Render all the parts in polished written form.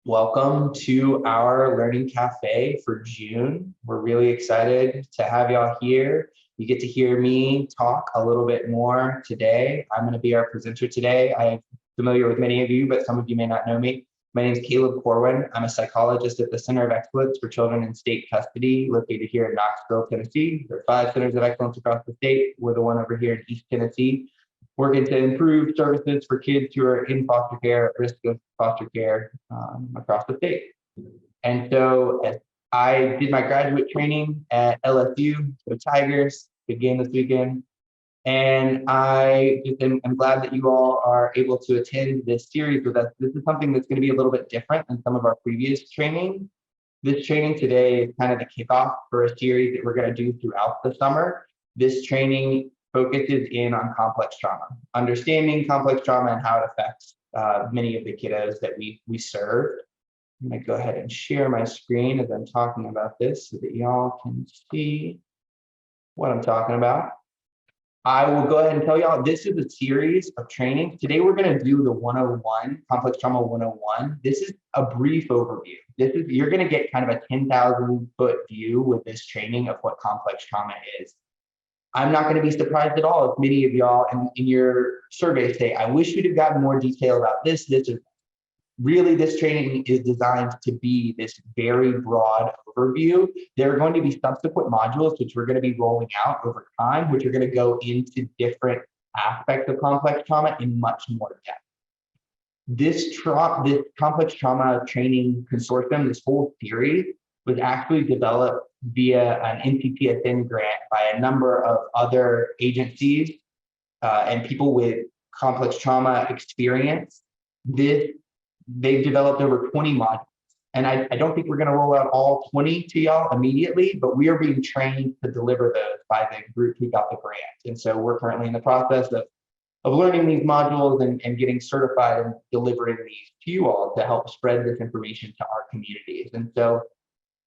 Welcome to our Learning Cafe for June. We're really excited to have y'all here. You get to hear me talk a little bit more today. I'm going to be our presenter today. I'm familiar with many of you, but some of you may not know me. My name is Caleb Corwin. I'm a psychologist at the Center of Excellence for Children in State Custody, located here in Knoxville, Tennessee. There are 5 centers of excellence across the state. We're the one over here in East Tennessee, working to improve services for kids who are in foster care, at risk of foster care across the state. And so I did my graduate training at LSU, the Tigers, big game this weekend. And I'm glad that you all are able to attend this series with us. This is something that's going to be a little bit different than some of our previous training. This training today is kind of the kickoff for a series that we're going to do throughout the summer. This training focuses in on complex trauma, understanding complex trauma and how it affects many of the kiddos that we serve. I'm going to go ahead and share my screen as I'm talking about this so that y'all can see what I'm talking about. I will go ahead and tell y'all this is a series of trainings. Today we're going to do the 101, Complex Trauma 101. This is a brief overview. You're going to get kind of a 10,000-foot view with this training of what complex trauma is. I'm not going to be surprised at all if many of y'all in your surveys say, I wish you'd have gotten more detail about this. Really, this training is designed to be this very broad overview. There are going to be subsequent modules, which we're going to be rolling out over time, which are going to go into different aspects of complex trauma in much more depth. This Complex Trauma Training Consortium, this whole series, was actually developed via an NCPSN grant by a number of other agencies and people with complex trauma experience. They've developed over 20 modules. And I don't think we're going to roll out all 20 to y'all immediately, but we are being trained to deliver those by the group who got the grant. And so we're currently in the process of learning these modules and getting certified and delivering these to you all to help spread this information to our communities. And so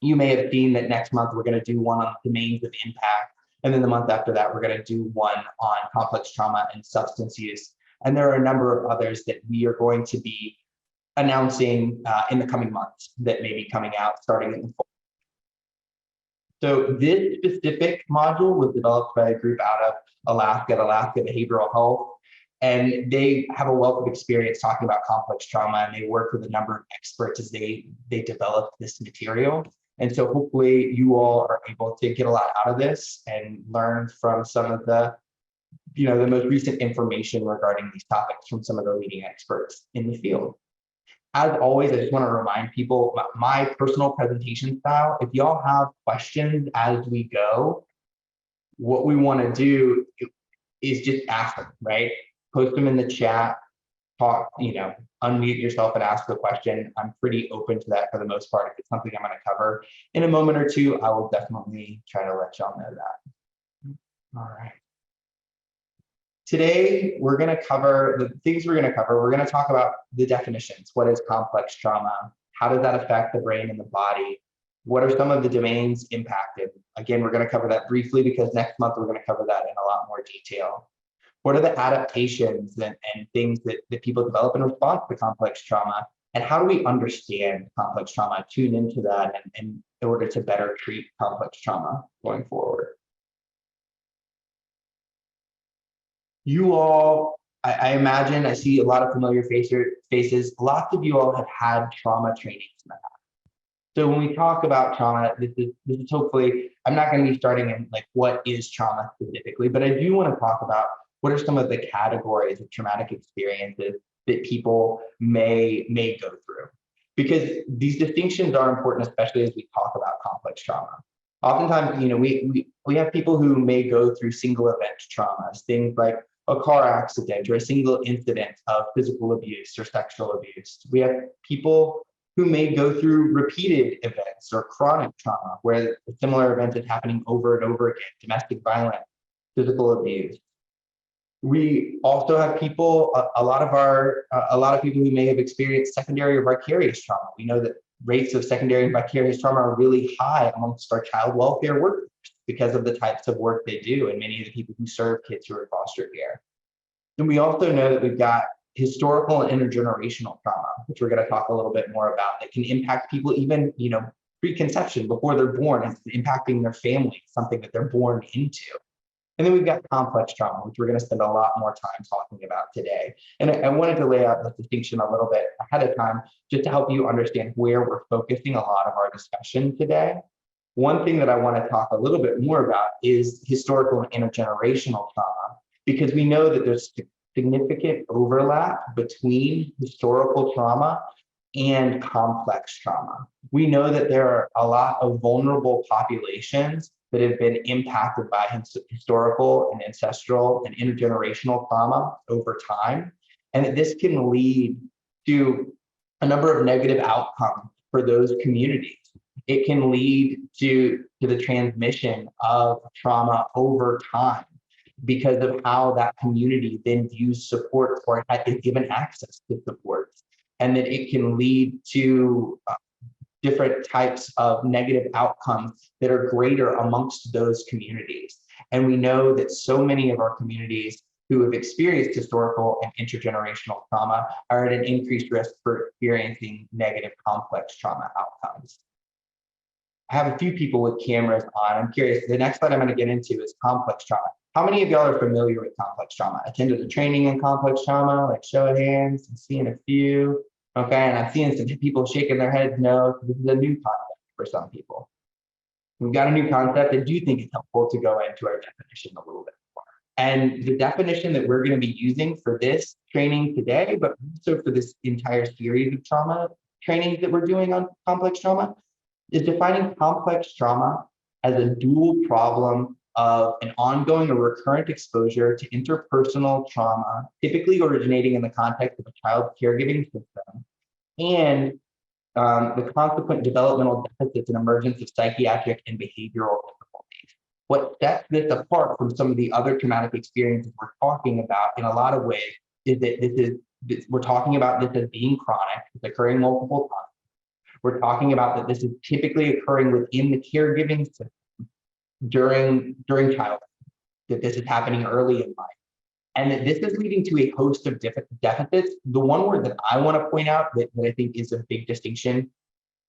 you may have seen that next month we're going to do one on domains of impact. And then the month after that, we're going to do one on complex trauma and substance use. And there are a number of others that we are going to be announcing in the coming months that may be coming out starting in the fall. So this specific module was developed by a group out of Alaska Behavioral Health. And they have a wealth of experience talking about complex trauma, and they work with a number of experts as they develop this material. And so hopefully you all are able to get a lot out of this and learn from some of the most recent information regarding these topics from some of the leading experts in the field. As always, I just want to remind people about my personal presentation style. If y'all have questions as we go, what we want to do is just ask them, right? Post them in the chat, talk, unmute yourself and ask the question. I'm pretty open to that for the most part. If it's something I'm going to cover in a moment or two, I will definitely try to let y'all know that. All right. Today, we're going to cover the things we're going to cover. We're going to talk about the definitions. What is complex trauma? How does that affect the brain and the body? What are some of the domains impacted? Again, we're going to cover that briefly because next month we're going to cover that in a lot more detail. What are the adaptations and things that people develop in response to complex trauma? And how do we understand complex trauma, tune into that in order to better treat complex trauma going forward? You all, I imagine, I see a lot of familiar faces. Lots of you all have had trauma trainings in the past. So when we talk about trauma, this is hopefully, I'm not going to be starting in like what is trauma specifically, but I do want to talk about what are some of the categories of traumatic experiences that people may go through. Because these distinctions are important, especially as we talk about complex trauma. Oftentimes, we have people who may go through single event traumas, things like a car accident or a single incident of physical abuse or sexual abuse. We have people who may go through repeated events or chronic trauma, where a similar event is happening over and over again, domestic violence, physical abuse. We also have people, a lot of people who may have experienced secondary or vicarious trauma. We know that rates of secondary and vicarious trauma are really high amongst our child welfare workers because of the types of work they do and many of the people who serve kids who are in foster care. And we also know that we've got historical and intergenerational trauma, which we're going to talk a little bit more about, that can impact people even, preconception, before they're born. It's impacting their family, something that they're born into. And then we've got complex trauma, which we're going to spend a lot more time talking about today. And I wanted to lay out the distinction a little bit ahead of time, just to help you understand where we're focusing a lot of our discussion today. One thing that I want to talk a little bit more about is historical and intergenerational trauma, because we know that there's significant overlap between historical trauma and complex trauma. We know that there are a lot of vulnerable populations that have been impacted by historical and ancestral and intergenerational trauma over time, and that this can lead to a number of negative outcomes for those communities. It can lead to the transmission of trauma over time because of how that community then views support or is given access to support. And that it can lead to different types of negative outcomes that are greater amongst those communities. And we know that so many of our communities who have experienced historical and intergenerational trauma are at an increased risk for experiencing negative complex trauma outcomes. I have a few people with cameras on. I'm curious, the next slide I'm going to get into is complex trauma. How many of y'all are familiar with complex trauma? Attended a training in complex trauma, like show of hands? I'm seeing a few. Okay, and I'm seeing some people shaking their heads no. This is a new concept for some people. We've got a new concept. I do think it's helpful to go into our definition a little bit more. And the definition that we're going to be using for this training today, but also for this entire series of trauma trainings that we're doing on complex trauma, is defining complex trauma as a dual problem of an ongoing or recurrent exposure to interpersonal trauma, typically originating in the context of a child's caregiving system, and the consequent developmental deficits and emergence of psychiatric and behavioral difficulties. What sets this apart from some of the other traumatic experiences we're talking about in a lot of ways is that we're talking about this as being chronic, it's occurring multiple times. We're talking about that this is typically occurring within the caregiving system during childhood, that this is happening early in life, and that this is leading to a host of deficits. The one word that I want to point out that I think is a big distinction,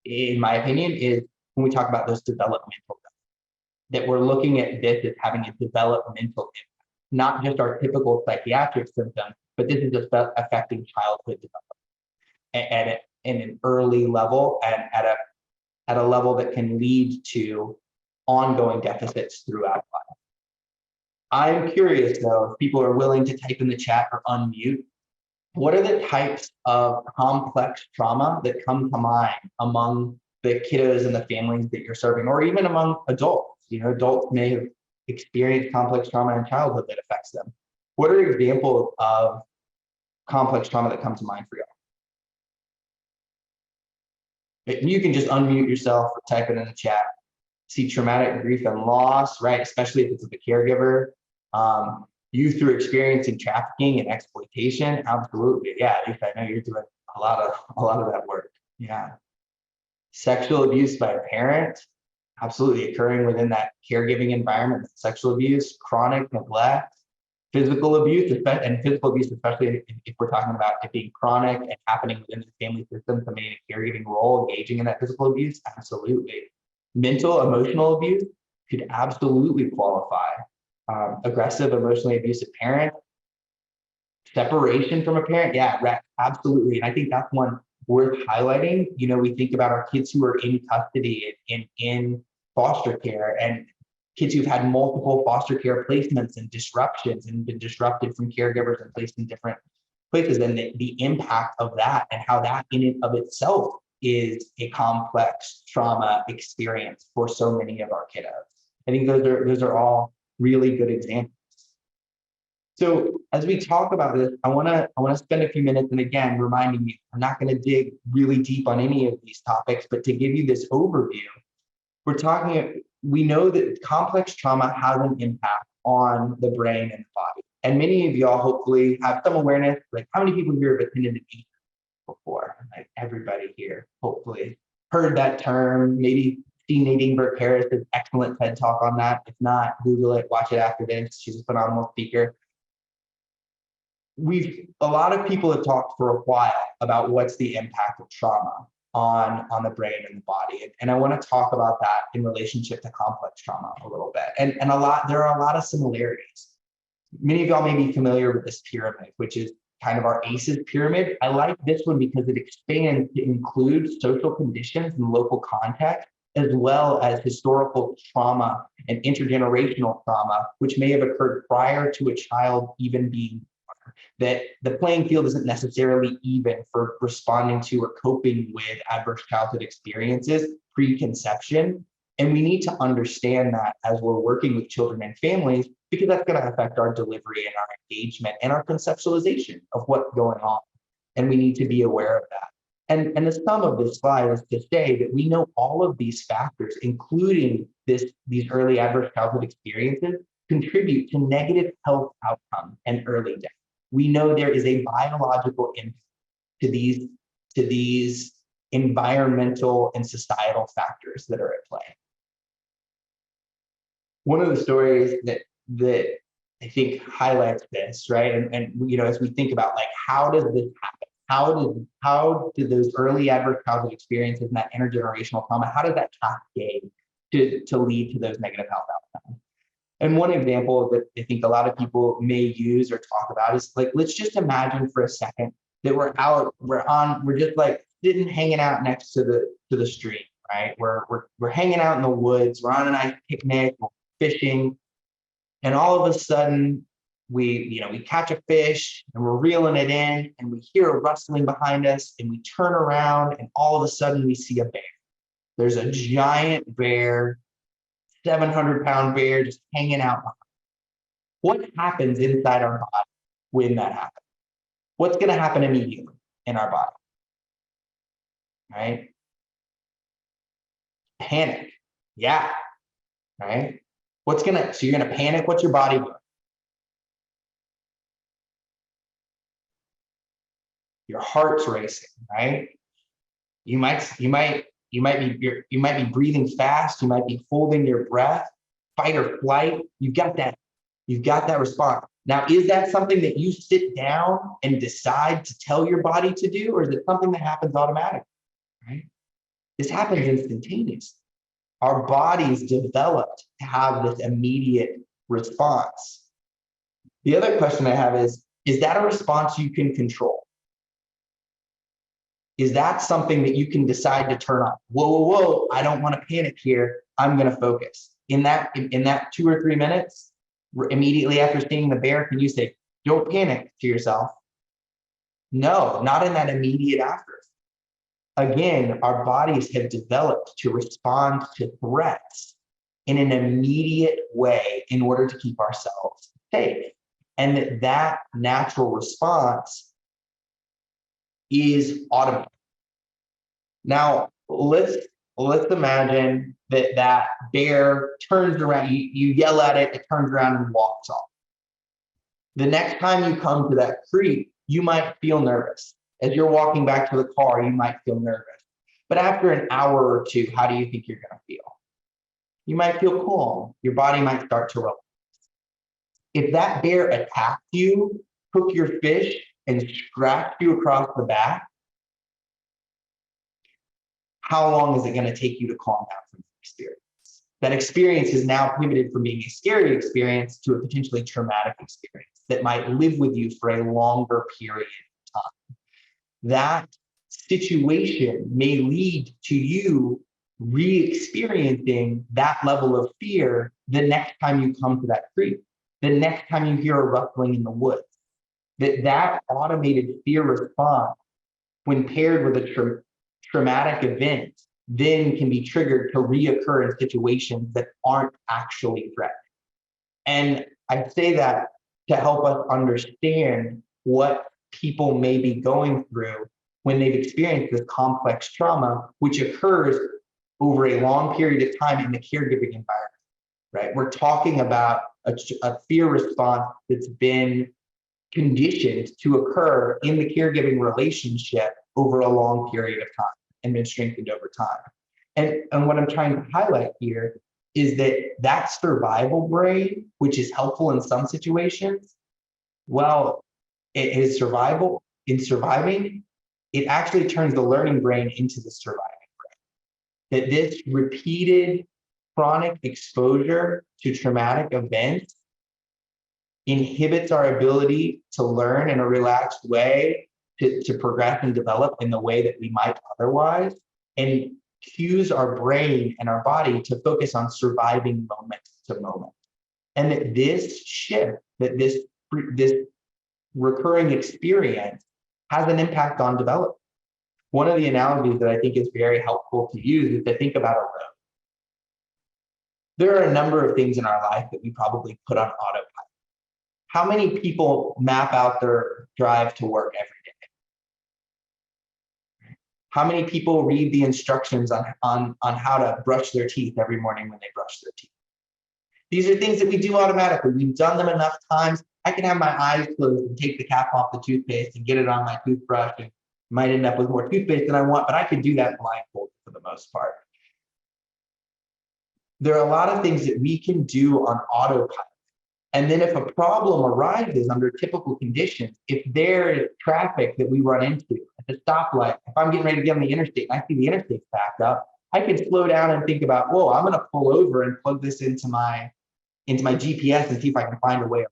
in my opinion, is when we talk about those developmental deficits, that we're looking at this as having a developmental impact, not just our typical psychiatric symptoms, but this is affecting childhood development in an early level and at a level that can lead to ongoing deficits throughout life. I'm curious though, if people are willing to type in the chat or unmute, what are the types of complex trauma that come to mind among the kiddos and the families that you're serving, or even among adults? Adults may have experienced complex trauma in childhood that affects them. What are examples of complex trauma that come to mind for you? You can just unmute yourself or type it in the chat. See traumatic grief and loss, right? Especially if it's with a caregiver. Youth through experiencing trafficking and exploitation. Absolutely. Yeah, at least I know you're doing a lot of that work. Yeah. Sexual abuse by a parent. Absolutely occurring within that caregiving environment. Sexual abuse, chronic neglect, physical abuse, especially if we're talking about it being chronic and happening within the family system, somebody in a caregiving role engaging in that physical abuse. Absolutely. Mental, emotional abuse could absolutely qualify. Aggressive, emotionally abusive parent, separation from a parent, yeah, absolutely. And I think that's one worth highlighting. We think about our kids who are in custody and in foster care, and kids who've had multiple foster care placements and disruptions and been disrupted from caregivers and placed in different places, and the impact of that and how that in and of itself is a complex trauma experience for so many of our kiddos. I think those are all really good examples. So as we talk about this, I want to spend a few minutes, and again, reminding you, I'm not going to dig really deep on any of these topics, but to give you this overview, we know that complex trauma has an impact on the brain and the body. And many of y'all hopefully have some awareness, like how many people here have attended an ED before? Like everybody here hopefully heard that term, maybe seen Nadine Burke-Harris's excellent TED Talk on that. If not, Google it, watch it after this. She's a phenomenal speaker. a lot of people have talked for a while about what's the impact of trauma on the brain and the body. And I want to talk about that in relationship to complex trauma a little bit. And there are a lot of similarities. Many of y'all may be familiar with this pyramid, which is kind of our ACEs pyramid. I like this one because it expands to include social conditions and local context, as well as historical trauma and intergenerational trauma, which may have occurred prior to a child even being born. That the playing field isn't necessarily even for responding to or coping with adverse childhood experiences pre-conception. And we need to understand that as we're working with children and families, because that's going to affect our delivery and our engagement and our conceptualization of what's going on. And we need to be aware of that. And the sum of this slide is to say that we know all of these factors, including these early adverse childhood experiences, contribute to negative health outcomes and early death. We know there is a biological impact to these environmental and societal factors that are at play. One of the stories that I think highlights this, right? And you know, as we think about like, how does this happen? How did those early adverse childhood experiences and that intergenerational trauma, how does that cascade to lead to those negative health outcomes? And one example that I think a lot of people may use or talk about is like, let's just imagine for a second that we're just like sitting, hanging out next to the stream, right? We're hanging out in the woods, we're on a nice picnic, we're fishing, and all of a sudden we catch a fish and we're reeling it in and we hear a rustling behind us and we turn around and all of a sudden we see a bear. There's a giant bear, 700-pound bear just hanging out behind. What happens inside our body when that happens? What's going to happen immediately in our body? Right? Panic. Yeah. Right? So you're going to panic. What's your body doing? Your heart's racing, right? You might be breathing fast. You might be holding your breath, fight or flight. You've got that response. Now, is that something that you sit down and decide to tell your body to do, or is it something that happens automatically, right? This happens instantaneously. Our bodies developed to have this immediate response. The other question I have is that a response you can control? Is that something that you can decide to turn on? Whoa, I don't want to panic here. I'm going to focus. In that 2 or 3 minutes, immediately after seeing the bear, can you say, don't panic to yourself? No, not in that immediate after. Again, our bodies have developed to respond to threats in an immediate way in order to keep ourselves safe. And that natural response is automatic. Now, let's imagine that bear turns around, you yell at it, it turns around and walks off. The next time you come to that creek, you might feel nervous. As you're walking back to the car, you might feel nervous. But after an hour or two, how do you think you're going to feel? You might feel calm. Your body might start to relax. If that bear attacked you, took your fish, and scratched you across the back, how long is it going to take you to calm down from the experience? That experience is now pivoted from being a scary experience to a potentially traumatic experience that might live with you for a longer period of time. That situation may lead to you re-experiencing that level of fear the next time you come to that creek, the next time you hear a rustling in the woods. That automated fear response, when paired with a traumatic event, then can be triggered to reoccur in situations that aren't actually threatening. And I say that to help us understand what people may be going through when they've experienced this complex trauma, which occurs over a long period of time in the caregiving environment, right? We're talking about a fear response that's been conditioned to occur in the caregiving relationship over a long period of time and been strengthened over time. And what I'm trying to highlight here is that survival brain, which is helpful in some situations, well, in surviving, it actually turns the learning brain into the surviving brain. That this repeated chronic exposure to traumatic events inhibits our ability to learn in a relaxed way, to progress and develop in the way that we might otherwise, and cues our brain and our body to focus on surviving moment to moment. And that this shift, that this recurring experience has an impact on development. One of the analogies that I think is very helpful to use is to think about a road. There are a number of things in our life that we probably put on autopilot. How many people map out their drive to work every day? How many people read the instructions on how to brush their teeth every morning when they brush their teeth? These are things that we do automatically. We've done them enough times. I can have my eyes closed and take the cap off the toothpaste and get it on my toothbrush, and might end up with more toothpaste than I want, but I can do that blindfolded for the most part. There are a lot of things that we can do on autopilot. And then if a problem arises under typical conditions, if there is traffic that we run into at the stoplight, if I'm getting ready to get on the interstate and I see the interstate's backed up, I can slow down and think about, whoa, I'm gonna pull over and plug this into my GPS and see if I can find a way.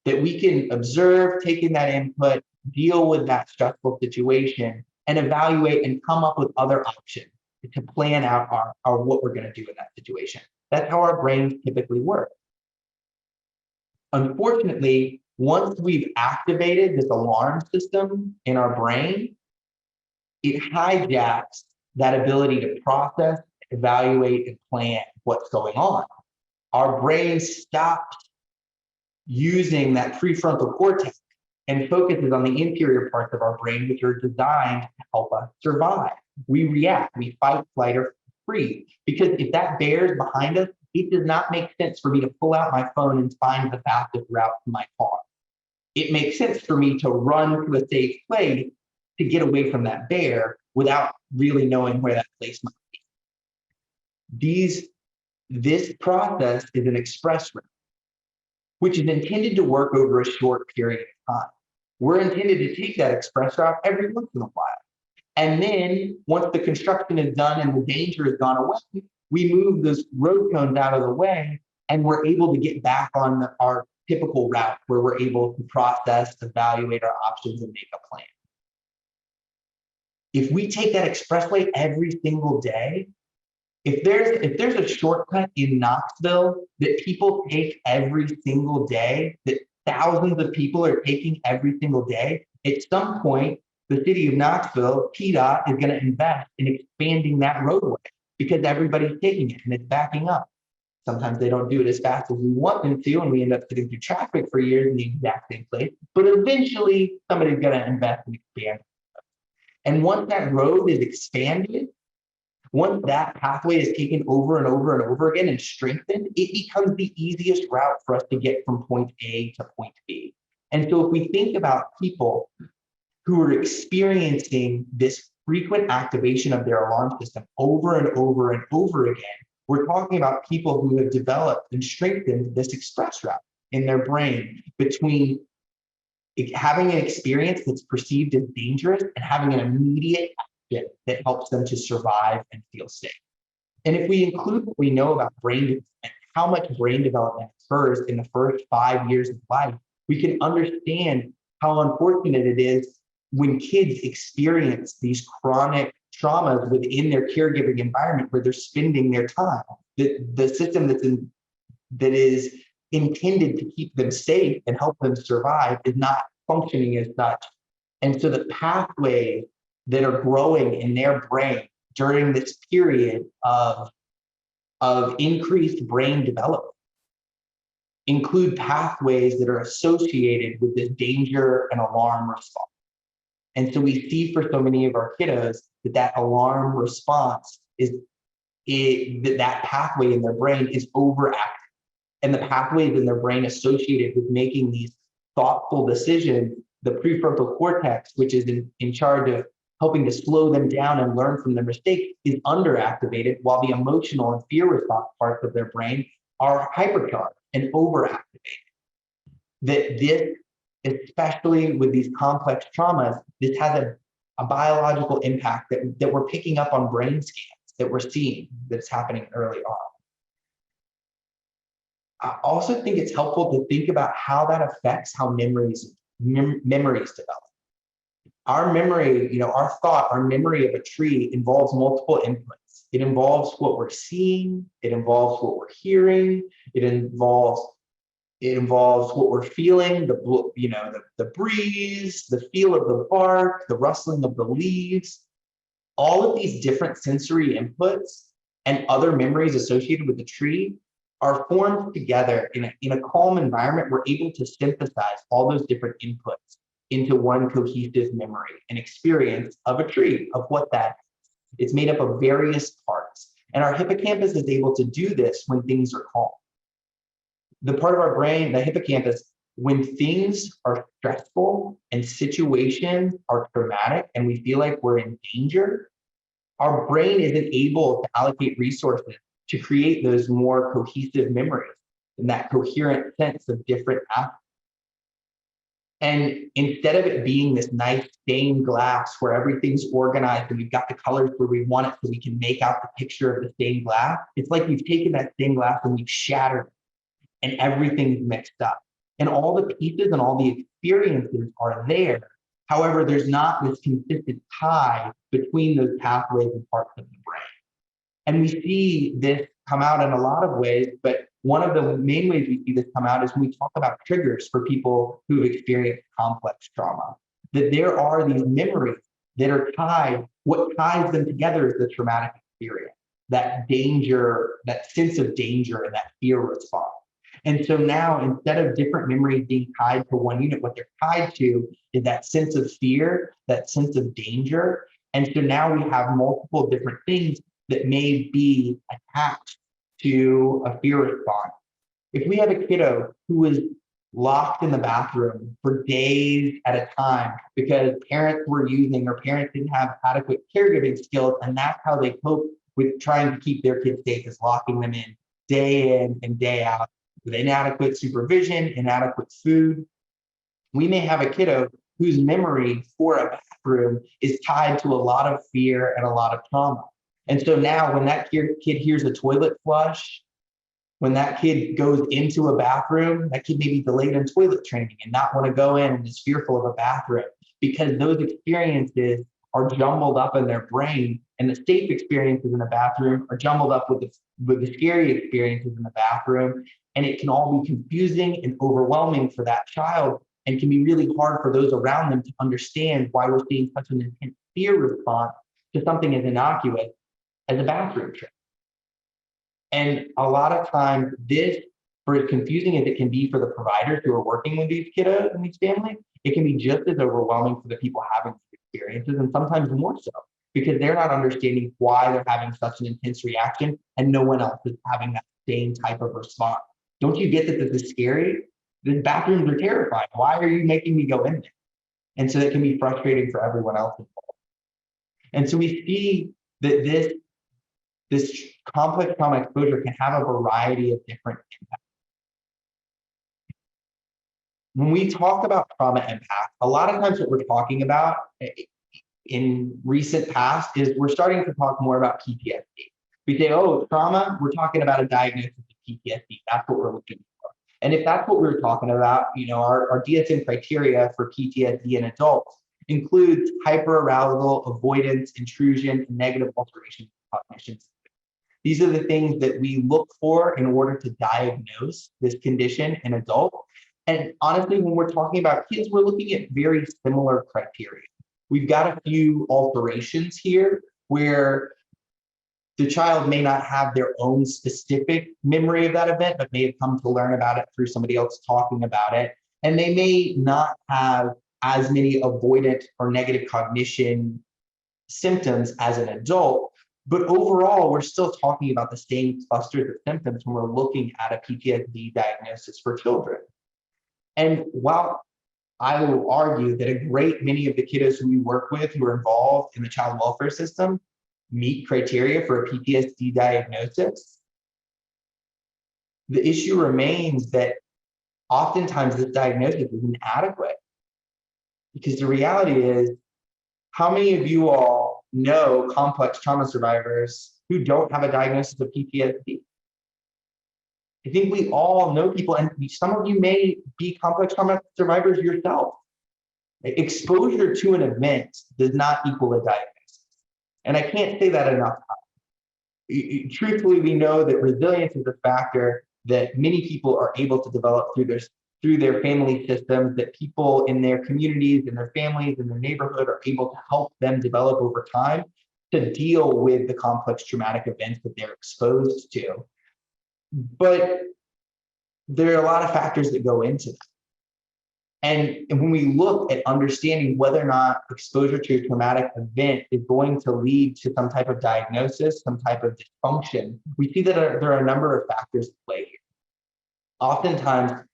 That we can observe, take in that input, deal with that stressful situation, and evaluate and come up with other options to plan out our what we're gonna do in that situation. That's how our brains typically work. Unfortunately, once we've activated this alarm system in our brain, it hijacks that ability to process, evaluate, and plan what's going on. Our brain stops using that prefrontal cortex and focuses on the inferior parts of our brain, which are designed to help us survive. We react, we fight, flight, or freeze. Because if that bear's behind us, it does not make sense for me to pull out my phone and find the fastest route to my car. It makes sense for me to run to a safe place to get away from that bear without really knowing where that place might be. This process is an express route, which is intended to work over a short period of time. We're intended to take that express route every once in a while. And then once the construction is done and the danger has gone away, we move those road cones out of the way and we're able to get back on our typical route where we're able to process, evaluate our options, and make a plan. If we take that expressway every single day, if there's a shortcut in Knoxville that people take every single day, that thousands of people are taking every single day, at some point, the city of Knoxville, PDOT, is going to invest in expanding that roadway because everybody's taking it and it's backing up. Sometimes they don't do it as fast as we want them to, and we end up sitting through traffic for years in the exact same place. But eventually, somebody's going to invest and expand. And once that road is expanded, once that pathway is taken over and over and over again and strengthened, it becomes the easiest route for us to get from point A to point B. And so if we think about people who are experiencing this frequent activation of their alarm system over and over and over again, we're talking about people who have developed and strengthened this express route in their brain between having an experience that's perceived as dangerous and having an immediate action that helps them to survive and feel safe. And if we include what we know about brain development, how much brain development occurs in the first 5 years of life, we can understand how unfortunate it is when kids experience these chronic traumas within their caregiving environment where they're spending their time. The system that is intended to keep them safe and help them survive is not functioning as such. And so the pathways that are growing in their brain during this period of increased brain development include pathways that are associated with this danger and alarm response. And so we see for so many of our kiddos that alarm response that pathway in their brain is overactive. And the pathways in their brain associated with making these thoughtful decisions, the prefrontal cortex, which is in charge of helping to slow them down and learn from their mistakes, is underactivated, while the emotional and fear response parts of their brain are hypercharged and overactivated. That this especially with these complex traumas, this has a biological impact that we're picking up on brain scans that we're seeing that's happening early on. I also think it's helpful to think about how that affects how memories develop. Our memory, our thought, our memory of a tree involves multiple inputs. It involves what we're seeing, it involves what we're hearing, it involves what we're feeling, the breeze, the feel of the bark, the rustling of the leaves. All of these different sensory inputs and other memories associated with the tree are formed together in a calm environment. We're able to synthesize all those different inputs into one cohesive memory and experience of a tree, of what that is. It's made up of various parts. And our hippocampus is able to do this when things are calm. The part of our brain, the hippocampus, when things are stressful and situations are traumatic and we feel like we're in danger, our brain isn't able to allocate resources to create those more cohesive memories and that coherent sense of different aspects. And instead of it being this nice stained glass where everything's organized and we've got the colors where we want it so we can make out the picture of the stained glass, it's like we've taken that stained glass and we've shattered it and everything's mixed up. And all the pieces and all the experiences are there. However, there's not this consistent tie between those pathways and parts of the brain. And we see this come out in a lot of ways, but one of the main ways we see this come out is when we talk about triggers for people who have experienced complex trauma, that there are these memories that are tied. What ties them together is the traumatic experience, that danger, that sense of danger and that fear response. And so now, instead of different memories being tied to one unit, what they're tied to is that sense of fear, that sense of danger. And so now we have multiple different things that may be attached to a fear response. If we have a kiddo who is locked in the bathroom for days at a time because parents were using or parents didn't have adequate caregiving skills, and that's how they cope with trying to keep their kids safe, is locking them in and day out with inadequate supervision, inadequate food. We may have a kiddo whose memory for a bathroom is tied to a lot of fear and a lot of trauma. And so now when that kid hears a toilet flush, when that kid goes into a bathroom, that kid may be delayed in toilet training and not want to go in and is fearful of a bathroom because those experiences are jumbled up in their brain, and the safe experiences in the bathroom are jumbled up with the scary experiences in the bathroom. And it can all be confusing and overwhelming for that child, and can be really hard for those around them to understand why we're seeing such an intense fear response to something as innocuous as a bathroom trip. And a lot of times this, for as confusing as it can be for the providers who are working with these kiddos and these families, it can be just as overwhelming for the people having these experiences, and sometimes more so, because they're not understanding why they're having such an intense reaction and no one else is having that same type of response. Don't you get that this is scary? The bathrooms are terrifying. Why are you making me go in there? And so it can be frustrating for everyone else involved. And so we see that this complex trauma exposure can have a variety of different impacts. When we talk about trauma impact, a lot of times what we're talking about in recent past is we're starting to talk more about PTSD. We say, oh, trauma, we're talking about a diagnosis of PTSD. That's what we're looking for. And if that's what we're talking about, our DSM criteria for PTSD in adults includes hyperarousal, avoidance, intrusion, and negative alterations of cognition. These are the things that we look for in order to diagnose this condition in adults. And honestly, when we're talking about kids, we're looking at very similar criteria. We've got a few alterations here where the child may not have their own specific memory of that event, but may have come to learn about it through somebody else talking about it. And they may not have as many avoidant or negative cognition symptoms as an adult. But overall, we're still talking about the same clusters of symptoms when we're looking at a PTSD diagnosis for children. And while I will argue that a great many of the kiddos who we work with who are involved in the child welfare system meet criteria for a PTSD diagnosis, the issue remains that oftentimes this diagnosis is inadequate, because the reality is, how many of you all know complex trauma survivors who don't have a diagnosis of PTSD? I think we all know people, and some of you may be complex trauma survivors yourself. Exposure to an event does not equal a diagnosis. And I can't say that enough times. Truthfully, we know that resilience is a factor that many people are able to develop through their family systems, that people in their communities, in their families, in their neighborhood are able to help them develop over time to deal with the complex traumatic events that they're exposed to. But there are a lot of factors that go into that. And when we look at understanding whether or not exposure to a traumatic event is going to lead to some type of diagnosis, some type of dysfunction, we see that there are a number of factors at play here. Oftentimes,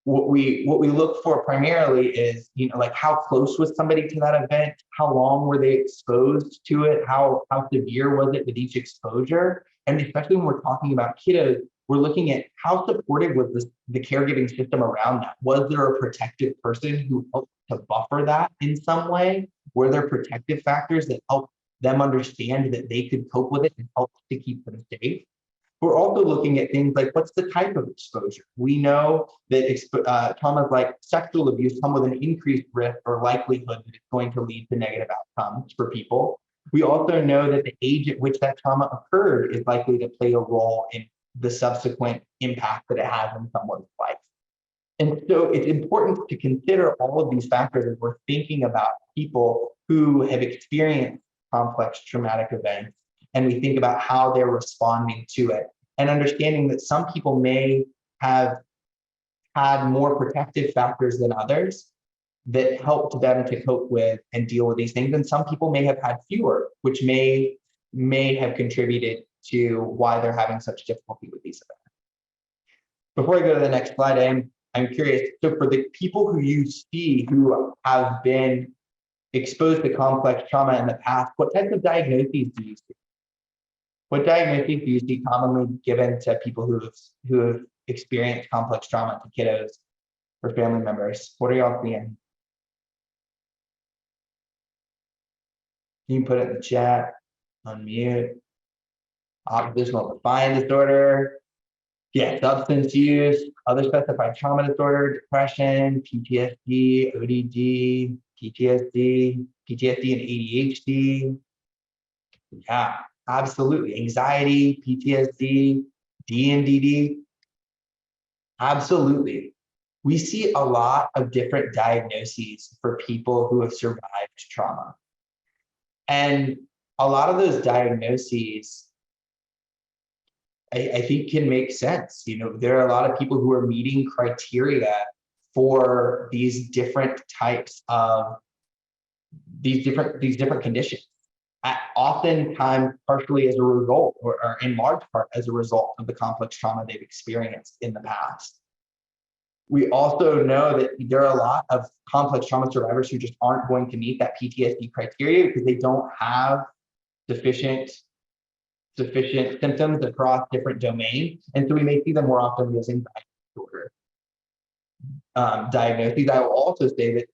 what we look for primarily is, like, how close was somebody to that event? How long were they exposed to it? How severe was it with each exposure? And especially when we're talking about kiddos, we're looking at how supportive was the caregiving system around that. Was there a protective person who helped to buffer that in some way? Were there protective factors that helped them understand that they could cope with it and help to keep them safe? We're also looking at things like, what's the type of exposure? We know that traumas like sexual abuse come with an increased risk or likelihood that it's going to lead to negative outcomes for people. We also know that the age at which that trauma occurred is likely to play a role in the subsequent impact that it has on someone's life. And so it's important to consider all of these factors as we're thinking about people who have experienced complex traumatic events, and we think about how they're responding to it, and understanding that some people may have had more protective factors than others that helped them to cope with and deal with these things. And some people may have had fewer, which may have contributed to why they're having such difficulty with these events. Before I go to the next slide, I'm curious, so for the people who you see who have been exposed to complex trauma in the past, what types of diagnoses do you see? What diagnoses do you see commonly given to people who have experienced complex trauma, to kiddos or family members? What are y'all seeing? You can put it in the chat, unmute. Oppositional defiant disorder, substance use, other specified trauma disorder, depression, PTSD, ODD, PTSD and ADHD. Yeah, absolutely. Anxiety, PTSD, DNDD. Absolutely. We see a lot of different diagnoses for people who have survived trauma. And a lot of those diagnoses, I think, can make sense. There are a lot of people who are meeting criteria for these different types of these different conditions. Oftentimes, partially as a result, or in large part as a result of the complex trauma they've experienced in the past. We also know that there are a lot of complex trauma survivors who just aren't going to meet that PTSD criteria because they don't have sufficient symptoms across different domains. And so we may see them more often with anxiety disorder diagnoses. I will also say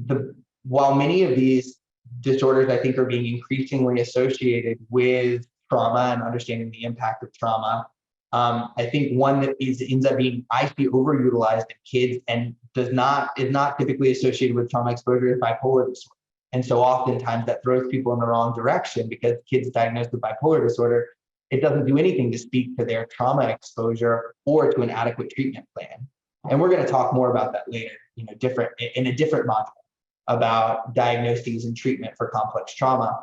that while many of these disorders, I think, are being increasingly associated with trauma and understanding the impact of trauma, I think one that ends up being, I see, overutilized in kids and is not typically associated with trauma exposure is bipolar disorder. And so oftentimes that throws people in the wrong direction, because kids diagnosed with bipolar disorder, it doesn't do anything to speak to their trauma exposure or to an adequate treatment plan. And we're going to talk more about that later, in a different module about diagnoses and treatment for complex trauma.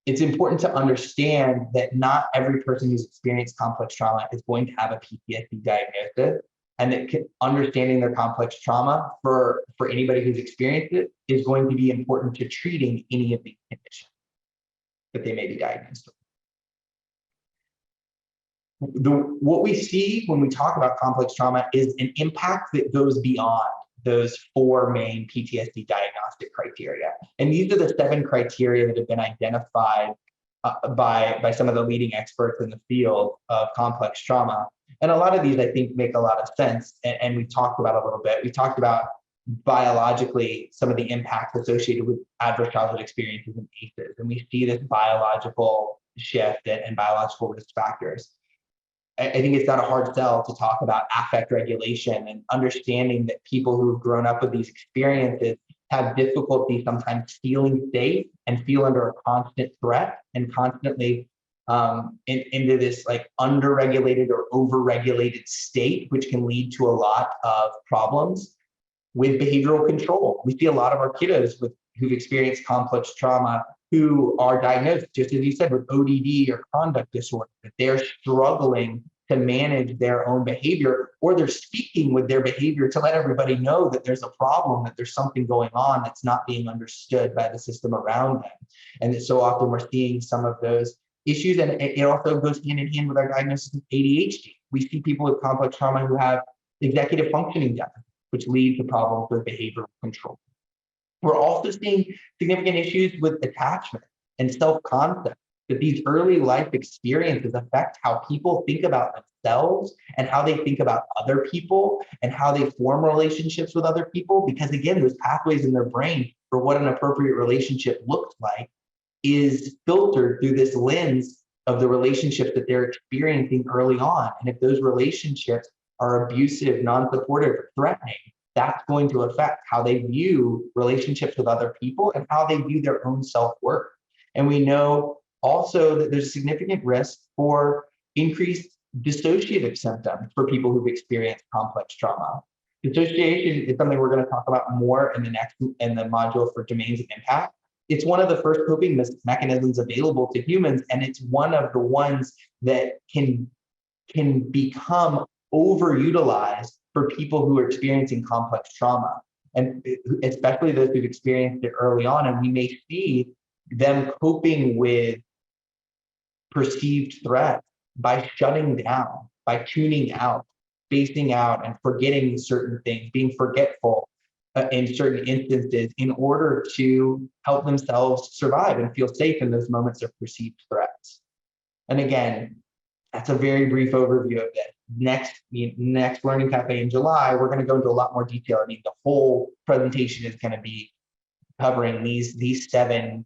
It's important to understand that not every person who's experienced complex trauma is going to have a PTSD diagnosis, and that understanding their complex trauma for anybody who's experienced it is going to be important to treating any of these conditions that they may be diagnosed with. What we see when we talk about complex trauma is an impact that goes beyond those 4 main PTSD diagnostic criteria. And these are the 7 criteria that have been identified by some of the leading experts in the field of complex trauma. And a lot of these, I think, make a lot of sense. And we talked about a little bit. We talked about biologically some of the impacts associated with adverse childhood experiences and ACEs. And we see this biological shift and biological risk factors. I think it's not a hard sell to talk about affect regulation and understanding that people who've grown up with these experiences have difficulty sometimes feeling safe and feel under a constant threat and constantly into this like underregulated or overregulated state, which can lead to a lot of problems with behavioral control. We see a lot of our kiddos who've experienced complex trauma who are diagnosed, just as you said, with ODD or conduct disorder, that they're struggling to manage their own behavior, or they're speaking with their behavior to let everybody know that there's a problem, that there's something going on that's not being understood by the system around them. And that so often we're seeing some of those issues, and it also goes hand in hand with our diagnosis of ADHD. We see people with complex trauma who have executive functioning deficit, which leads to problems with behavioral control. We're also seeing significant issues with attachment and self-concept, that these early life experiences affect how people think about themselves and how they think about other people and how they form relationships with other people. Because again, those pathways in their brain for what an appropriate relationship looks like is filtered through this lens of the relationships that they're experiencing early on. And if those relationships are abusive, non-supportive, or threatening, that's going to affect how they view relationships with other people and how they view their own self-worth. And we know also that there's significant risk for increased dissociative symptoms for people who've experienced complex trauma. Dissociation is something we're going to talk about more in the module for domains of impact. It's one of the first coping mechanisms available to humans, and it's one of the ones that can become overutilized for people who are experiencing complex trauma, and especially those who've experienced it early on. And we may see them coping with perceived threats by shutting down, by tuning out, spacing out, and forgetting certain things, being forgetful in certain instances in order to help themselves survive and feel safe in those moments of perceived threats. And again, that's a very brief overview of this. Next Learning Cafe in July, we're going to go into a lot more detail. I mean, the whole presentation is going to be covering these 7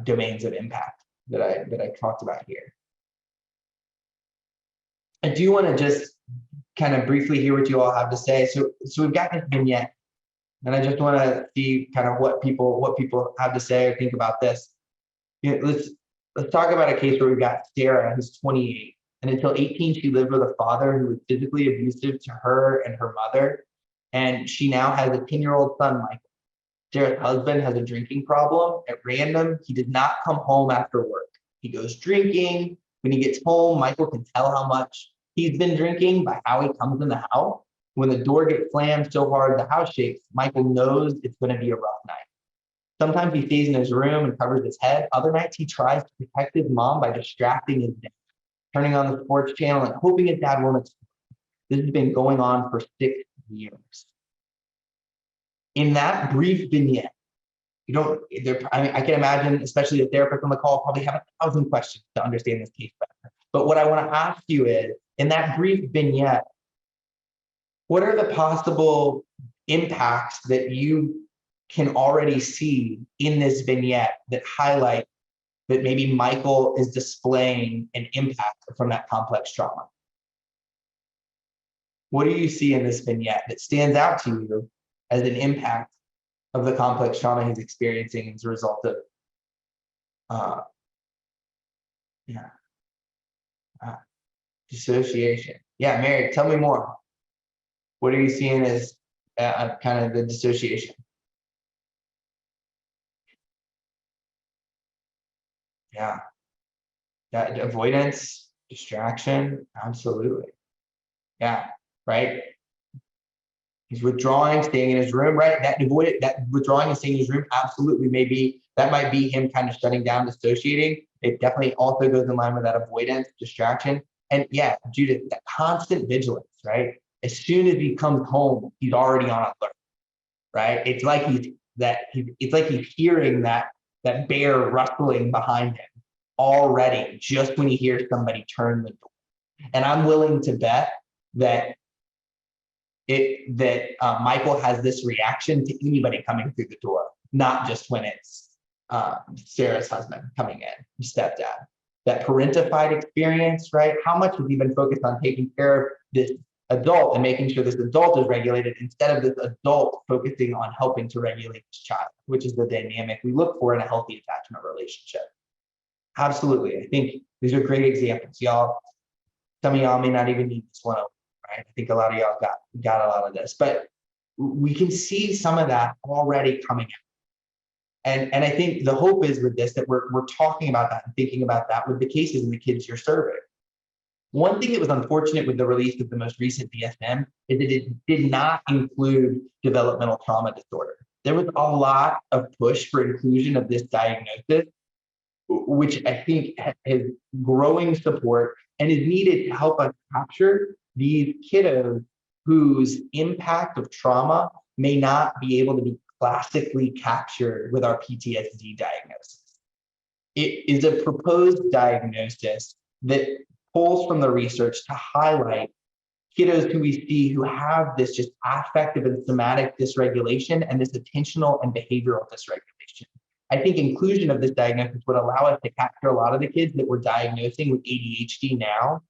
domains of impact that I talked about here. I do want to just kind of briefly hear what you all have to say. So we've got this vignette, and I just want to see kind of what people have to say or think about this. You know, let's talk about a case where we've got Sarah, who's 28, and until 18, she lived with a father who was physically abusive to her and her mother, and she now has a 10-year-old son, Michael. Sarah's husband has a drinking problem. At random, he did not come home after work. He goes drinking. When he gets home, Michael can tell how much he's been drinking by how he comes in the house. When the door gets slammed so hard the house shakes, Michael knows it's going to be a rough night. Sometimes he stays in his room and covers his head. Other nights he tries to protect his mom by distracting his dad, turning on the sports channel and hoping his dad won't explode. This has been going on for 6 years. In that brief vignette, I can imagine, especially the therapist on the call, probably have 1,000 questions to understand this case better. But what I want to ask you is, in that brief vignette, what are the possible impacts that you can already see in this vignette that highlight that maybe Michael is displaying an impact from that complex trauma? What do you see in this vignette that stands out to you as an impact of the complex trauma he's experiencing as a result of dissociation? Yeah, Mary, tell me more. What are you seeing as kind of the dissociation? Yeah, that avoidance, distraction, absolutely. Yeah, right. He's withdrawing, staying in his room, right? That withdrawing and staying in his room, absolutely, that might be him kind of shutting down, dissociating. It definitely also goes in line with that avoidance, distraction. And yeah, Judith, that constant vigilance, right? As soon as he comes home, he's already on alert, right? It's like he's hearing that bear rustling behind him already, just when he hears somebody turn the door. And I'm willing to bet that Michael has this reaction to anybody coming through the door, not just when it's Sarah's husband coming in, stepdad. That parentified experience, right? How much has he been focused on taking care of this adult and making sure this adult is regulated instead of this adult focusing on helping to regulate this child, which is the dynamic we look for in a healthy attachment relationship. Absolutely. I think these are great examples. Y'all, some of y'all may not even need this one, right? I think a lot of y'all got a lot of this, but we can see some of that already coming out. And I think the hope is with this that we're talking about that and thinking about that with the cases and the kids you're serving. One thing that was unfortunate with the release of the most recent DSM is that it did not include developmental trauma disorder. There was a lot of push for inclusion of this diagnosis, which I think has growing support and is needed to help us capture these kiddos whose impact of trauma may not be able to be classically captured with our PTSD diagnosis. It is a proposed diagnosis that pulls from the research to highlight kiddos who we see who have this just affective and somatic dysregulation and this attentional and behavioral dysregulation. I think inclusion of this diagnosis would allow us to capture a lot of the kids that we're diagnosing with ADHD now,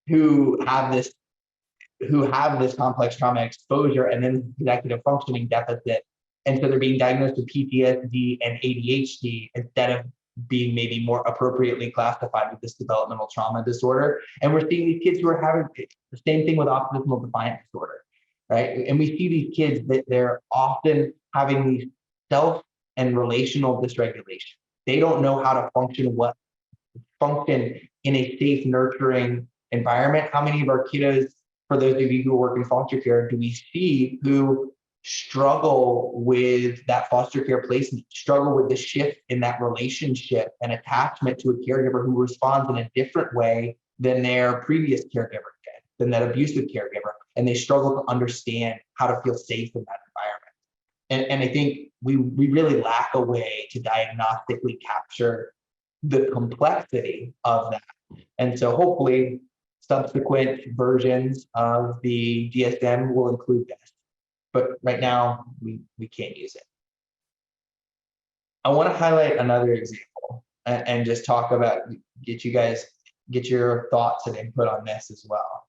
who have this complex trauma exposure and then executive functioning deficit. And so they're being diagnosed with PTSD and ADHD instead of being maybe more appropriately classified with this developmental trauma disorder. And we're seeing these kids who are having the same thing with oppositional defiant disorder, right? And we see these kids that they're often having these self and relational dysregulation. They don't know how to function in a safe, nurturing environment. How many of our kiddos, for those of you who work in foster care, do we see who struggle with that foster care placement, struggle with the shift in that relationship and attachment to a caregiver who responds in a different way than their previous caregiver did, than that abusive caregiver, and they struggle to understand how to feel safe in that environment. And I think we really lack a way to diagnostically capture the complexity of that. And so hopefully subsequent versions of the DSM will include this. But right now, we can't use it. I want to highlight another example and just talk about, get your thoughts and input on this as well.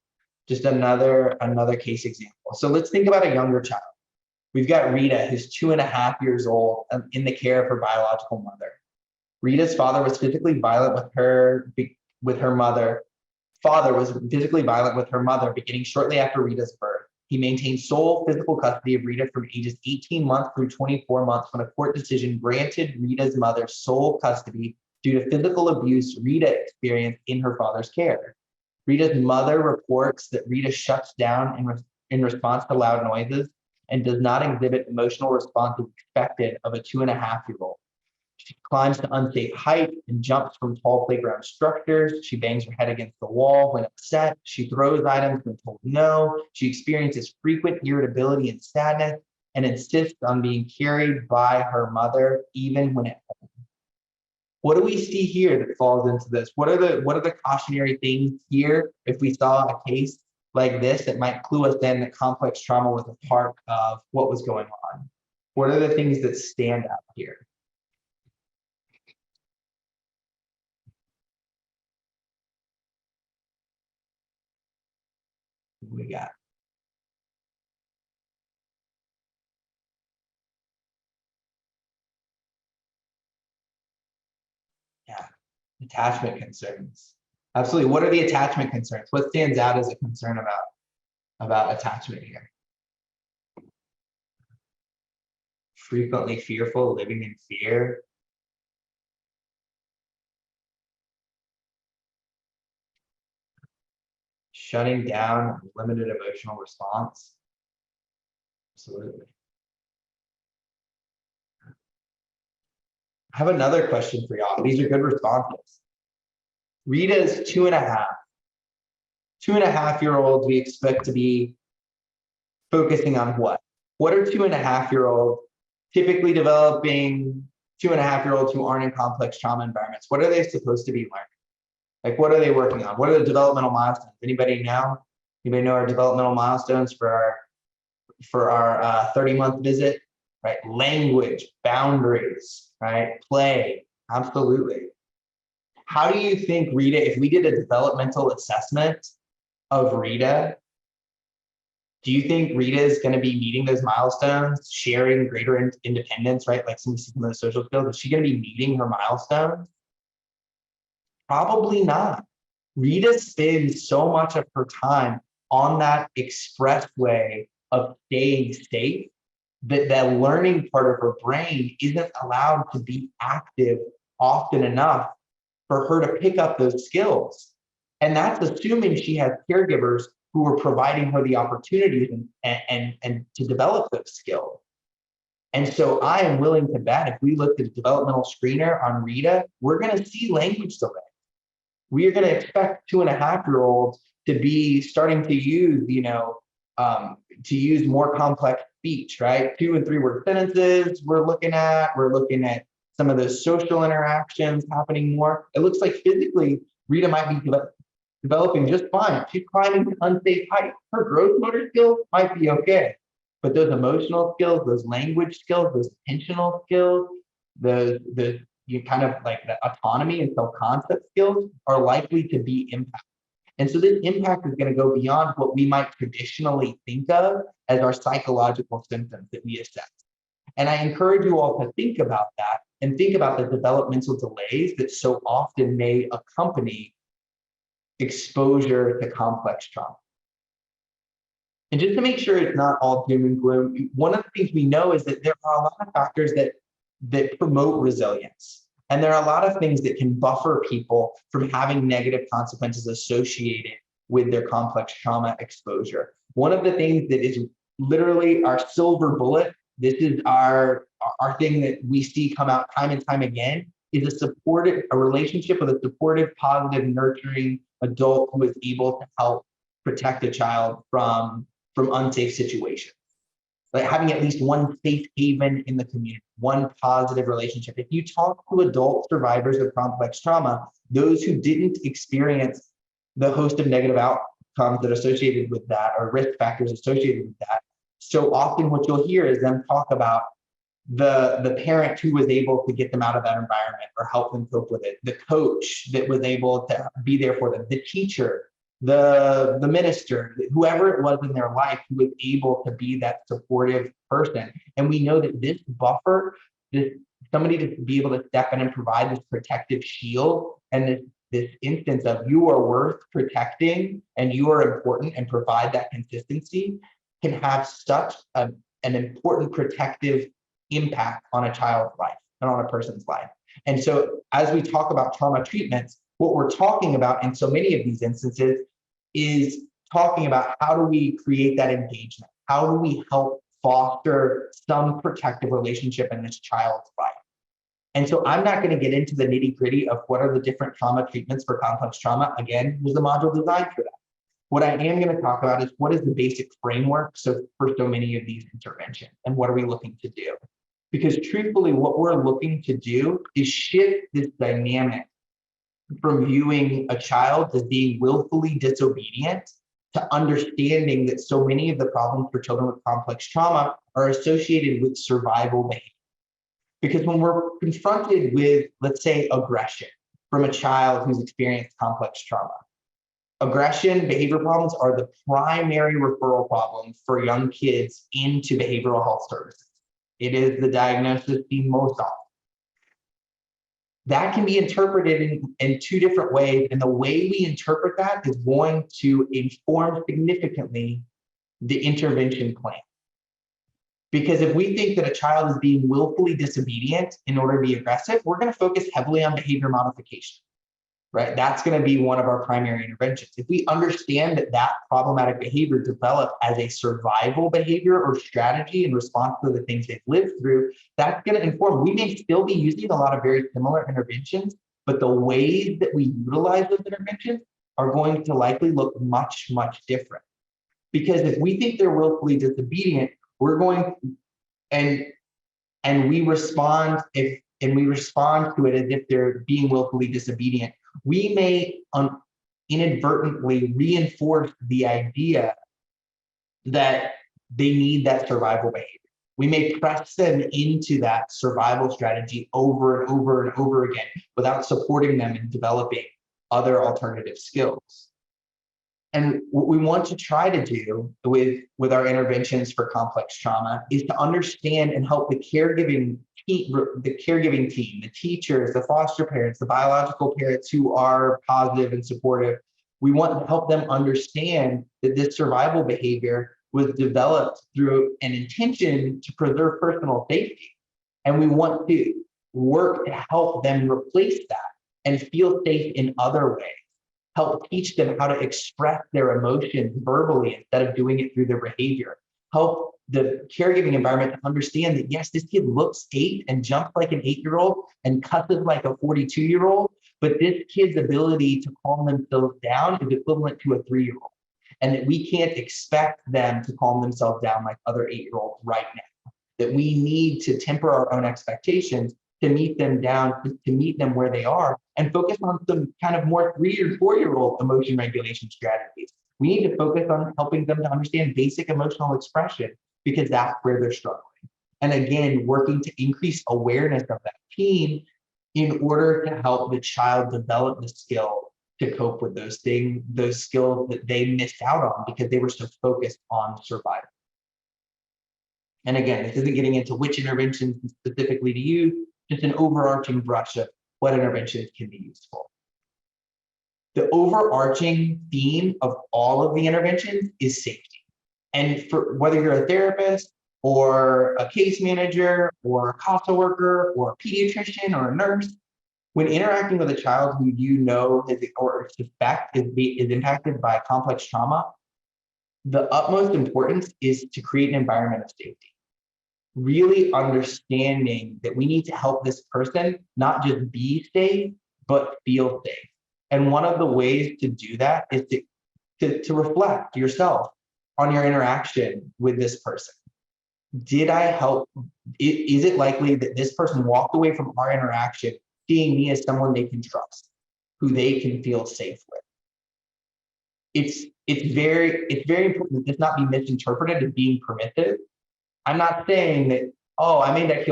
Just another case example. So let's think about a younger child. We've got Rita, who's 2.5 years old, in the care of her biological mother. Rita's father was physically violent with her mother. Father was physically violent with her mother beginning shortly after Rita's birth. He maintained sole physical custody of Rita from ages 18 months through 24 months when a court decision granted Rita's mother sole custody due to physical abuse Rita experienced in her father's care. Rita's mother reports that Rita shuts down in response to loud noises and does not exhibit emotional responses expected of a 2.5-year-old. She climbs to unsafe height and jumps from tall playground structures. She bangs her head against the wall when upset. She throws items when told no. She experiences frequent irritability and sadness and insists on being carried by her mother, even when at home. What do we see here that falls into this? What are the cautionary things here if we saw a case like this that might clue us in that complex trauma was a part of what was going on? What are the things that stand out here? We got attachment concerns. Absolutely. What are the attachment concerns? What stands out as a concern about attachment here? Frequently fearful, living in fear. Shutting down, limited emotional response. Absolutely. I have another question for y'all. These are good responses. Rita's 2.5. 2.5-year-olds we expect to be focusing on what? What are 2.5-year-olds typically developing 2.5-year-olds who aren't in complex trauma environments? What are they supposed to be learning? Like, what are they working on? What are the developmental milestones? Anybody know? Anybody know our developmental milestones for our 30-month visit? Right? Language, boundaries, right? Play, absolutely. How do you think, Rita, if we did a developmental assessment of Rita, do you think Rita is going to be meeting those milestones, sharing greater independence, right? Like some of the social skills, is she going to be meeting her milestones? Probably not. Rita spends so much of her time on that expressway of staying safe that that learning part of her brain isn't allowed to be active often enough for her to pick up those skills. And that's assuming she has caregivers who are providing her the opportunities and to develop those skills. And so I am willing to bet if we looked at a developmental screener on Rita, we're going to see language delay. We are going to expect 2.5-year-olds to be starting to use, to use more complex speech, right? 2 and 3 word sentences we're looking at some of those social interactions happening more. It looks like physically Rita might be developing just fine. She's climbing to unsafe heights. Her gross motor skills might be okay, but those emotional skills, those language skills, those attentional skills, the you kind of like the autonomy and self-concept skills are likely to be impacted. And so this impact is going to go beyond what we might traditionally think of as our psychological symptoms that we assess. And I encourage you all to think about that and think about the developmental delays that so often may accompany exposure to complex trauma. And just to make sure it's not all doom and gloom, one of the things we know is that there are a lot of factors that promote resilience. And there are a lot of things that can buffer people from having negative consequences associated with their complex trauma exposure. One of the things that is literally our silver bullet, this is our thing that we see come out time and time again, is a relationship with a supportive, positive, nurturing adult who is able to help protect a child from unsafe situations. Like having at least one safe haven in the community, one positive relationship. If you talk to adult survivors of complex trauma, those who didn't experience the host of negative outcomes that are associated with that or risk factors associated with that, so often what you'll hear is them talk about the parent who was able to get them out of that environment or help them cope with it, the coach that was able to be there for them, the teacher, the minister, whoever it was in their life who was able to be that supportive person. And we know that this buffer, somebody to be able to step in and provide this protective shield and this instance of you are worth protecting and you are important and provide that consistency can have such an important protective impact on a child's life and on a person's life. And so as we talk about trauma treatments, what we're talking about in so many of these instances is talking about how do we create that engagement? How do we help foster some protective relationship in this child's life? And so I'm not going to get into the nitty-gritty of what are the different trauma treatments for complex trauma. Again, there's a module designed for that. What I am going to talk about is what is the basic framework for so many of these interventions and what are we looking to do? Because truthfully, what we're looking to do is shift this dynamic from viewing a child as being willfully disobedient to understanding that so many of the problems for children with complex trauma are associated with survival behavior. Because when we're confronted with, let's say, aggression from a child who's experienced complex trauma, aggression, behavior problems are the primary referral problem for young kids into behavioral health services. It is the diagnosis seen most often. That can be interpreted in 2 different ways, and the way we interpret that is going to inform significantly the intervention plan. Because if we think that a child is being willfully disobedient in order to be aggressive, we're going to focus heavily on behavior modification, right? That's going to be one of our primary interventions. If we understand that that problematic behavior developed as a survival behavior or strategy in response to the things they've lived through, that's going to inform. We may still be using a lot of very similar interventions, but the ways that we utilize those interventions are going to likely look much, much different. Because if we think they're willfully disobedient, we're going and we respond to it as if they're being willfully disobedient. we may inadvertently reinforce the idea that they need that survival behavior. We may press them into that survival strategy over and over and over again without supporting them in developing other alternative skills. And what we want to try to do with our interventions for complex trauma is to understand and help the caregiving team, the teachers, the foster parents, the biological parents who are positive and supportive. We want to help them understand that this survival behavior was developed through an intention to preserve personal safety. And we want to work to help them replace that and feel safe in other ways. Help teach them how to express their emotions verbally instead of doing it through their behavior. Help the caregiving environment to understand that, yes, this kid looks 8 and jumps like an 8-year-old and cusses like a 42-year-old, but this kid's ability to calm themselves down is equivalent to a 3-year-old. And that we can't expect them to calm themselves down like other 8-year-olds right now. That we need to temper our own expectations to meet them where they are and focus on some kind of more 3 or 4-year-old emotion regulation strategies. We need to focus on helping them to understand basic emotional expression because that's where they're struggling. And again, working to increase awareness of that teen in order to help the child develop the skill to cope with those things, those skills that they missed out on because they were so focused on survival. And again, this isn't getting into which interventions specifically to use, just an overarching brush of what interventions can be useful. The overarching theme of all of the interventions is safety. And for whether you're a therapist or a case manager or a CASA worker or a pediatrician or a nurse, when interacting with a child who you know or suspect is impacted by complex trauma, the utmost importance is to create an environment of safety. Really understanding that we need to help this person not just be safe, but feel safe. And one of the ways to do that is to reflect yourself on your interaction with this person. Did I help? Is it likely that this person walked away from our interaction seeing me as someone they can trust, who they can feel safe with? It's very important that this not be misinterpreted as being permissive. I'm not saying that, oh, I made that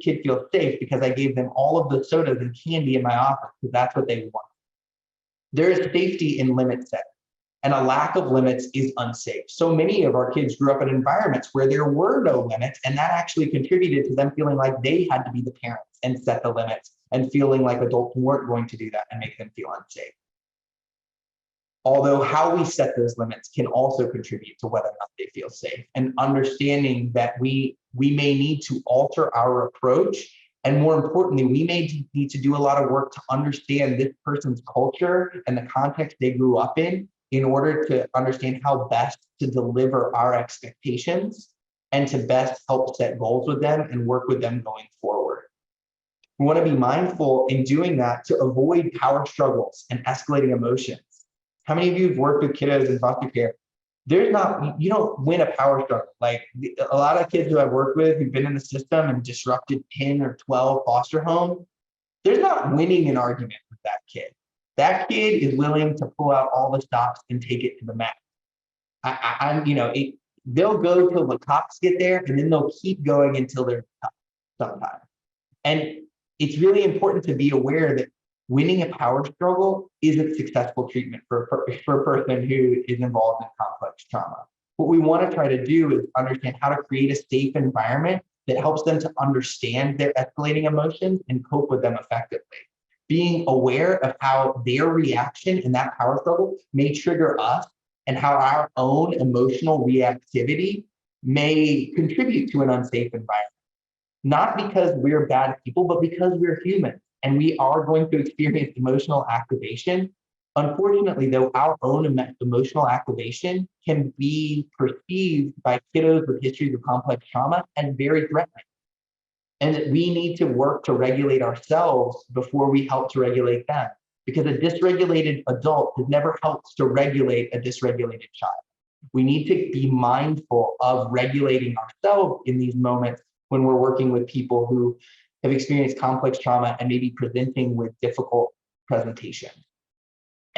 kid feel safe because I gave them all of the sodas and candy in my office because that's what they want. There is safety in limit setting, and a lack of limits is unsafe. So many of our kids grew up in environments where there were no limits, and that actually contributed to them feeling like they had to be the parents and set the limits and feeling like adults weren't going to do that and make them feel unsafe. Although how we set those limits can also contribute to whether or not they feel safe, and understanding that we may need to alter our approach. And more importantly, we may need to do a lot of work to understand this person's culture and the context they grew up in order to understand how best to deliver our expectations and to best help set goals with them and work with them going forward. We want to be mindful in doing that to avoid power struggles and escalating emotions. How many of you have worked with kiddos in foster care? You don't win a power struggle. Like a lot of kids who I've worked with who've been in the system and disrupted 10 or 12 foster homes, there's not winning an argument with that kid. That kid is willing to pull out all the stops and take it to the max. They'll go till the cops get there, and then they'll keep going until they're tough sometimes. And it's really important to be aware that winning a power struggle isn't successful treatment for a person who is involved in complex trauma. What we want to try to do is understand how to create a safe environment that helps them to understand their escalating emotions and cope with them effectively. Being aware of how their reaction in that power struggle may trigger us and how our own emotional reactivity may contribute to an unsafe environment. Not because we're bad people, but because we're human. And we are going to experience emotional activation. Unfortunately, though, our own emotional activation can be perceived by kiddos with histories of complex trauma as very threatening. And that we need to work to regulate ourselves before we help to regulate them. Because a dysregulated adult has never helped to regulate a dysregulated child. We need to be mindful of regulating ourselves in these moments when we're working with people who have experienced complex trauma and maybe presenting with difficult presentations.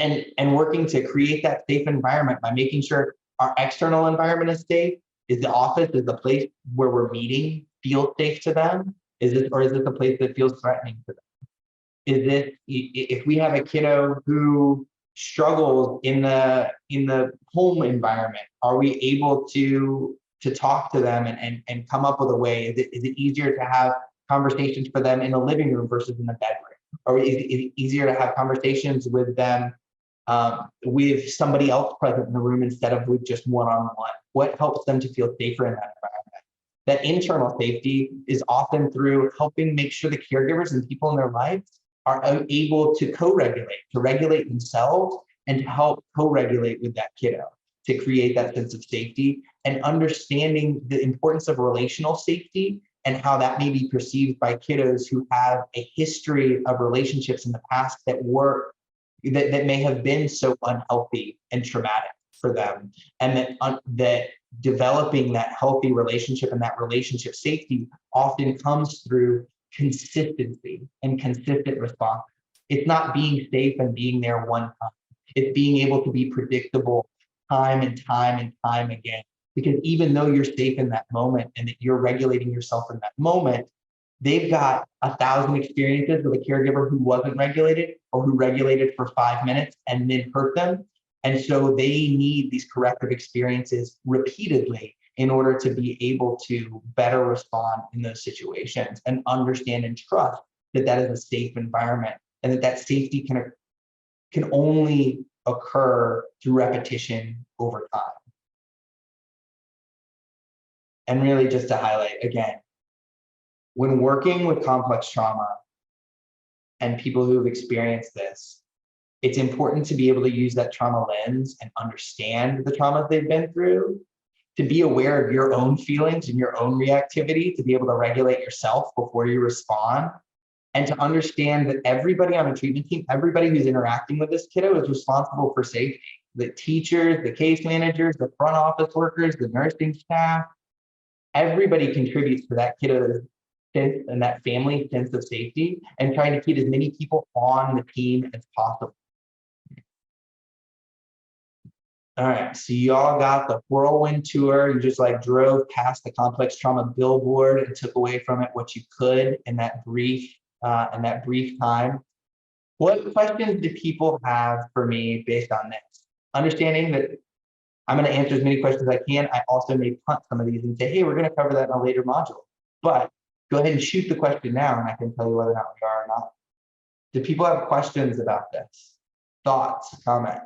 and working to create that safe environment by making sure our external environment is safe. Is the office, is the place where we're meeting feel safe to them? Is it, or is it the place that feels threatening to them? Is it, if we have a kiddo who struggles in the home environment, are we able to talk to them and come up with a way? Is it easier to have conversations for them in the living room versus in the bedroom? Or is it easier to have conversations with them with somebody else present in the room instead of with just one-on-one? What helps them to feel safer in that environment? That internal safety is often through helping make sure the caregivers and people in their lives are able to co-regulate, to regulate themselves and to help co-regulate with that kiddo, to create that sense of safety, and understanding the importance of relational safety and how that may be perceived by kiddos who have a history of relationships in the past that may have been so unhealthy and traumatic for them, and that developing that healthy relationship and that relationship safety often comes through consistency and consistent response. It's not being safe and being there one time. It's being able to be predictable time and time and time again. Because even though you're safe in that moment and that you're regulating yourself in that moment, they've got 1,000 experiences with a caregiver who wasn't regulated or who regulated for 5 minutes and then hurt them. And so they need these corrective experiences repeatedly in order to be able to better respond in those situations and understand and trust that that is a safe environment and that that safety can only occur through repetition over time. And really just to highlight again, when working with complex trauma and people who have experienced this, it's important to be able to use that trauma lens and understand the traumas they've been through, to be aware of your own feelings and your own reactivity, to be able to regulate yourself before you respond, and to understand that everybody on a treatment team, everybody who's interacting with this kiddo is responsible for safety. The teachers, the case managers, the front office workers, the nursing staff, everybody contributes to that kiddo's sense and that family sense of safety, and trying to keep as many people on the team as possible. All right, so y'all got the whirlwind tour. You just like drove past the complex trauma billboard and took away from it what you could in that brief time. What questions do people have for me based on this? Understanding that I'm going to answer as many questions as I can. I also may punt some of these and say, hey, we're going to cover that in a later module. But go ahead and shoot the question now, and I can tell you whether or not we are or not. Do people have questions about this? Thoughts, comments?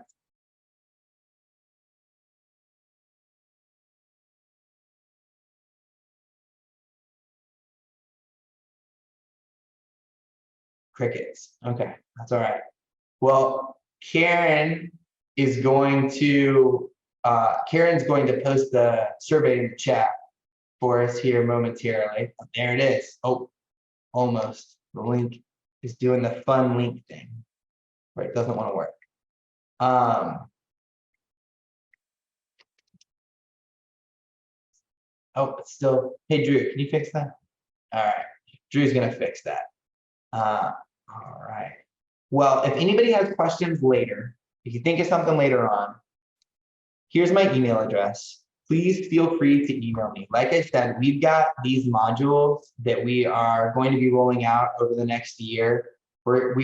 Crickets. Okay, that's all right. Well, Karen's going to post the survey in the chat for us here momentarily. There it is. Oh, almost. The link is doing the fun link thing, where it doesn't want to work. Oh, it's still. Hey, Drew, can you fix that? All right, Drew's gonna fix that. All right. Well, if anybody has questions later, if you think of something later on, here's my email address. Please feel free to email me. Like I said, we've got these modules that we are going to be rolling out over the next year. We're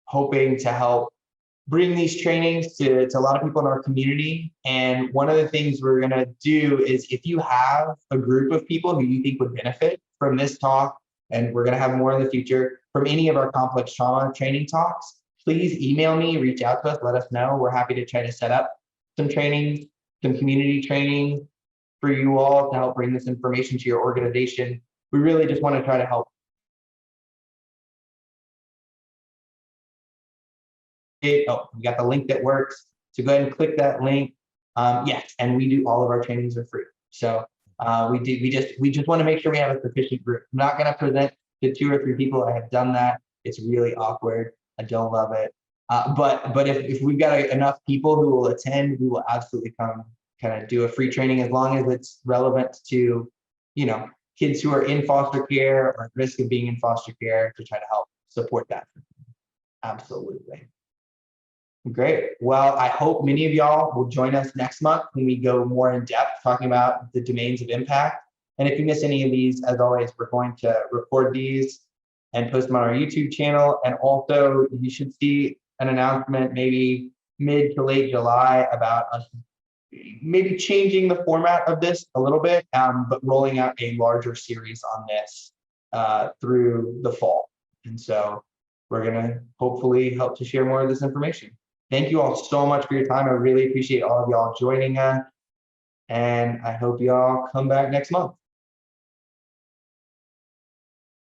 hoping to help bring these trainings to a lot of people in our community. And one of the things we're gonna do is, if you have a group of people who you think would benefit from this talk, and we're gonna have more in the future, from any of our complex trauma training talks, please email me, reach out to us, let us know. We're happy to try to set up some trainings, some community training for you all to help bring this information to your organization. We really just want to try to help. Oh, we got the link that works. So go ahead and click that link. Yes, and we do, all of our trainings are free. So we just want to make sure we have a sufficient group. I'm not going to present to 2 or 3 people. I have done that. It's really awkward. I don't love it. But if we've got enough people who will attend, we will absolutely come kind of do a free training, as long as it's relevant to, kids who are in foster care or at risk of being in foster care, to try to help support that. Absolutely. Great. Well, I hope many of y'all will join us next month when we go more in depth talking about the domains of impact. And if you miss any of these, as always, we're going to record these and post them on our YouTube channel. And also, you should see an announcement maybe mid to late July about us maybe changing the format of this a little bit, but rolling out a larger series on this through the fall. And so we're going to hopefully help to share more of this information. Thank you all so much for your time. I really appreciate all of y'all joining us. And I hope y'all come back next month.